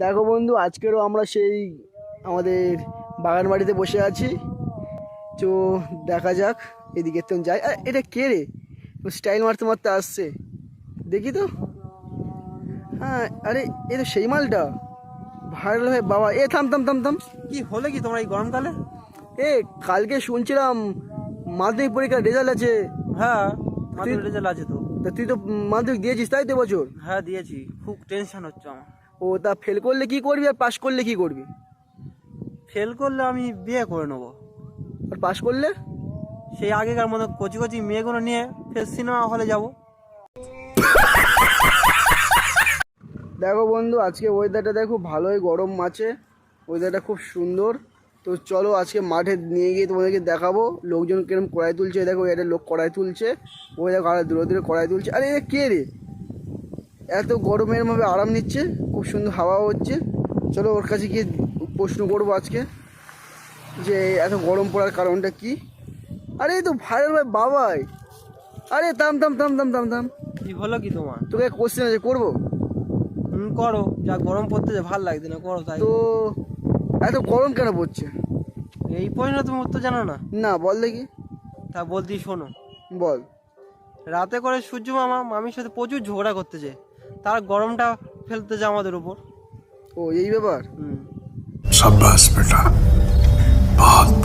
দেখো বন্ধু, আজকেরও আমরা সেই আমাদের বাগান বাড়িতে বসে আছি। তো দেখা যাক, এদিকে তো যাই। এটা কে রে? স্টাইল মারতে মারতে আসছে, দেখি তো। হ্যাঁ, আরে এ তো সেই মালটা ভাইরাল হয়ে বাবা। এ থাম থাম থাম থাম। কি হলে কি তোমরা এই গরমকালে? এ কালকে শুনছিলাম মাধ্যমিক পরীক্ষার রেজাল্ট আছে। হ্যাঁ, মাধ্যমিক রেজাল্ট আছে তো। তা তুই তো মাধ্যমিক দিয়েছিস তাই তো বছর? হ্যাঁ দিয়েছি, খুব টেনশন হচ্ছে আমার। ও, তা ফেল করলে কি করবি আর পাশ করলে কি করবি? ফেল করলে আমি বিয়ে করে নেবো। আর পাশ করলে? সেই আগেকার মতো কচি কচি মেয়েগুলো নিয়ে ফের সিনেমা হলে যাব। দেখো বন্ধু, আজকে ওয়েদারটা দেখো, ভালোই গরম আছে, ওয়েদারটা খুব সুন্দর। তো চলো আজকে মাঠে নিয়ে গিয়ে তোমাদেরকে দেখাবো লোকজন কিরম কড়াই তুলছে। দেখো এটা লোক কড়াই তুলছে, ওই দেখো আর দূরে দূরে কড়াই তুলছে। আরে এ কে রে? এত গরমের ভাবে আরাম নিচ্ছে, খুব সুন্দর হাওয়া হচ্ছে। চলো ওর কাছে গিয়ে প্রশ্ন করবো আজকে যে এত গরম পড়ার কারণটা কি। আরে এই তো ভাইরাল ভাই বাবাই। আরে থাম থাম থাম থাম থাম থাম। কি হলো কি তোমার? তোকে কোশ্চেন আছে, করবো? করো, যা গরম পড়তে যে ভাল লাগছে না, করো তাই। তো এত গরম কেন পড়ছে? এই প্রশ্ন তুমি উত্তর জানো না? না, বল দেখি। তা বলতেই শোনো। বল। রাতে করে সূর্য মামা মামির সাথে প্রচুর ঝগড়া করতেছে, তার গরমটা ফেলতেছে আমাদের উপর। ও, এই ব্যাপার। হুম। शाबाश बेटा, बहुत बढ़िया।